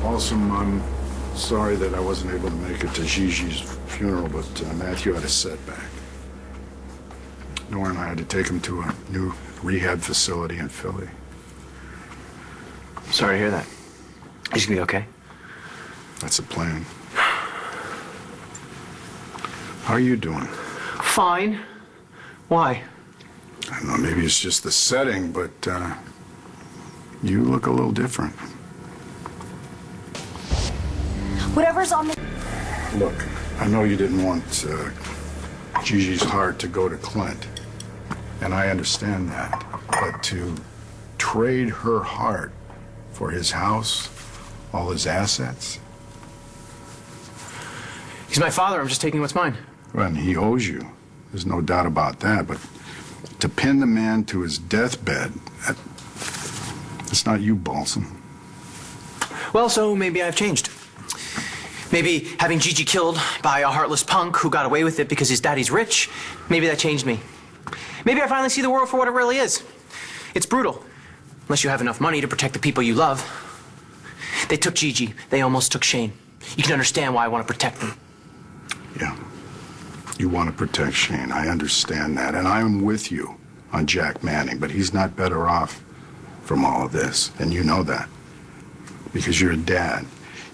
Also, I'm sorry that I wasn't able to make it to Gigi's funeral, but Matthew had a setback. Nora and I had to take him to a new rehab facility in Philly. Sorry to hear that. He's gonna be okay? That's the plan. How are you doing? Fine. Why? I don't know, maybe it's just the setting, but you look a little different. Whatever's on the... Look, I know you didn't want Gigi's heart to go to Clint, and I understand that. But to trade her heart for his house, all his assets? He's my father. I'm just taking what's mine. Well, and he owes you. There's no doubt about that. But to pin the man to his deathbed, it's not you, Balsam. Well, so maybe I've changed. Maybe having Gigi killed by a heartless punk who got away with it because his daddy's rich, maybe that changed me. Maybe I finally see the world for what it really is. It's brutal, unless you have enough money to protect the people you love. They took Gigi. They almost took Shane. You can understand why I want to protect them. Yeah. You want to protect Shane. I understand that. And I'm with you on Jack Manning, but he's not better off from all of this. And you know that. Because you're a dad.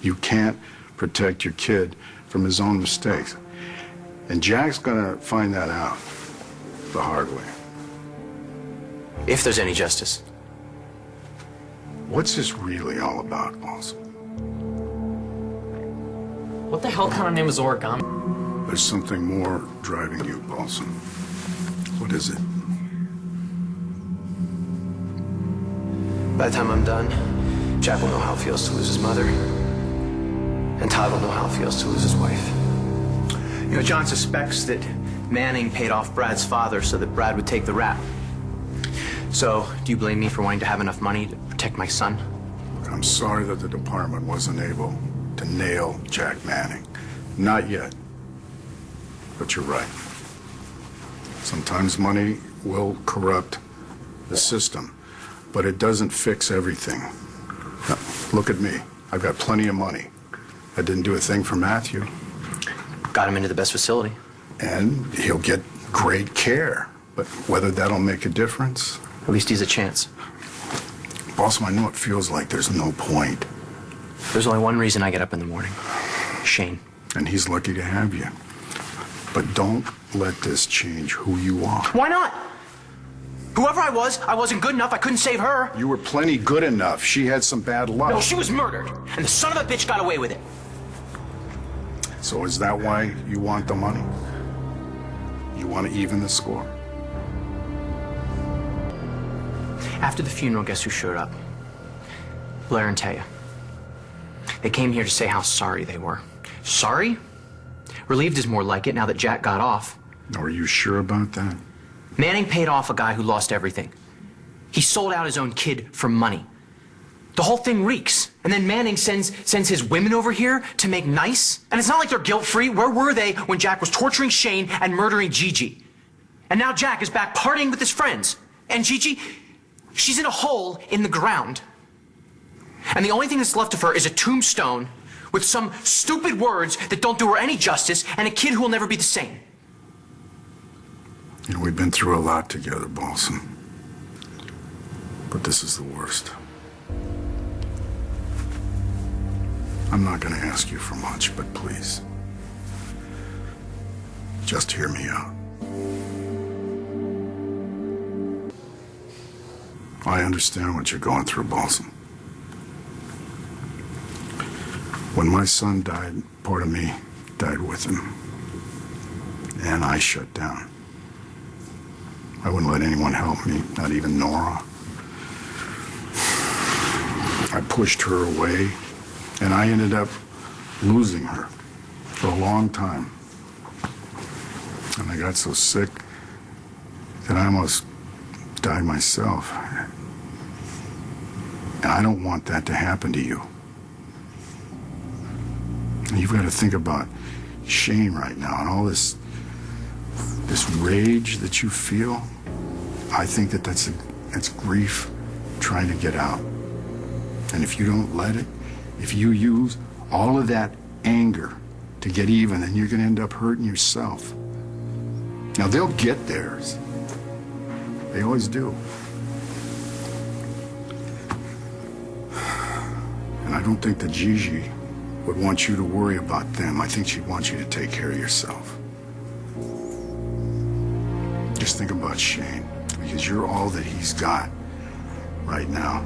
You can't protect your kid from his own mistakes. And Jack's gonna find that out the hard way. If there's any justice. What's this really all about, Balsam? What the hell kind of name is Origami? There's something more driving you, Balsam. What is it? By the time I'm done, Jack will know how it feels to lose his mother. And Todd will know how it feels to lose his wife. You know, John suspects that Manning paid off Brad's father so that Brad would take the rap. So, do you blame me for wanting to have enough money to protect my son? I'm sorry that the department wasn't able to nail Jack Manning. Not yet. But you're right. Sometimes money will corrupt the system, but it doesn't fix everything. Now, look at me. I've got plenty of money. I didn't do a thing for Matthew. Got him into the best facility. And he'll get great care. But whether that'll make a difference? At least he's a chance. Balsam, I know it feels like there's no point. There's only one reason I get up in the morning. Shane. And he's lucky to have you. But don't let this change who you are. Why not? Whoever I wasn't good enough. I couldn't save her. You were plenty good enough. She had some bad luck. No, she was murdered. And the son of a bitch got away with it. So is that why you want the money? You want to even the score? After the funeral, guess who showed up? Blair and Taya. They came here to say how sorry they were. Sorry? Relieved is more like it now that Jack got off. Are you sure about that? Manning paid off a guy who lost everything. He sold out his own kid for money. The whole thing reeks. And then Manning sends his women over here to make nice. And it's not like they're guilt-free. Where were they when Jack was torturing Shane and murdering Gigi? And now Jack is back partying with his friends. And Gigi, she's in a hole in the ground. And the only thing that's left of her is a tombstone with some stupid words that don't do her any justice and a kid who will never be the same. You know, we've been through a lot together, Balsam. But this is the worst. I'm not going to ask you for much, but please, just hear me out. I understand what you're going through, Balsam. When my son died, part of me died with him. And I shut down. I wouldn't let anyone help me, not even Nora. I pushed her away, and I ended up losing her for a long time. And I got so sick that I almost died myself. And I don't want that to happen to you. And you've got to think about Shane right now and all this rage that you feel. I think that's grief trying to get out. And if you don't let it, If you use all of that anger to get even, then you're going to end up hurting yourself. Now, they'll get theirs. They always do. And I don't think that Gigi would want you to worry about them. I think she'd want you to take care of yourself. Just think about Shane, because you're all that he's got right now.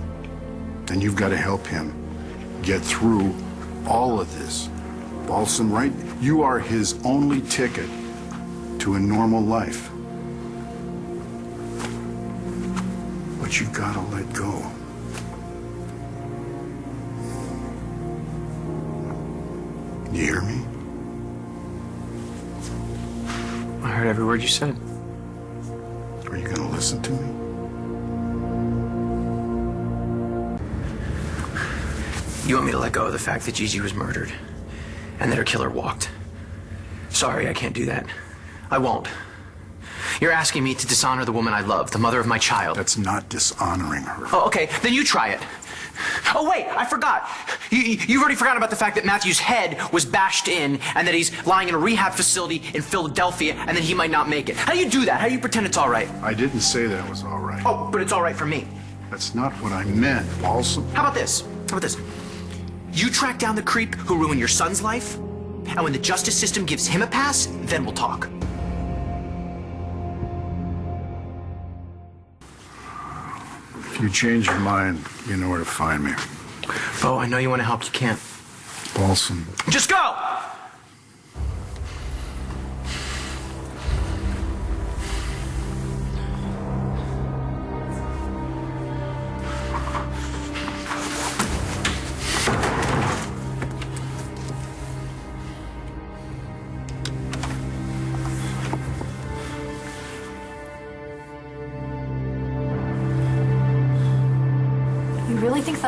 And you've got to help him get through all of this. Balsam, right? You are his only ticket to a normal life. But you've got to let go. You hear me? I heard every word you said. Are you going to listen to me? You want me to let go of the fact that Gigi was murdered and that her killer walked? Sorry, I can't do that. I won't. You're asking me to dishonor the woman I love, the mother of my child. That's not dishonoring her. Oh, okay, then you try it. Oh, wait, I forgot. You've already forgotten about the fact that Matthew's head was bashed in and that he's lying in a rehab facility in Philadelphia and that he might not make it. How do you do that? How do you pretend it's all right? I didn't say that was all right. Oh, but it's all right for me. That's not what I meant, Balsam. How about this? How about this? You track down the creep who ruined your son's life, and when the justice system gives him a pass, then we'll talk. If you change your mind, you know where to find me. Bo, I know you want to help. You can't. Balsam. Just go! You really think some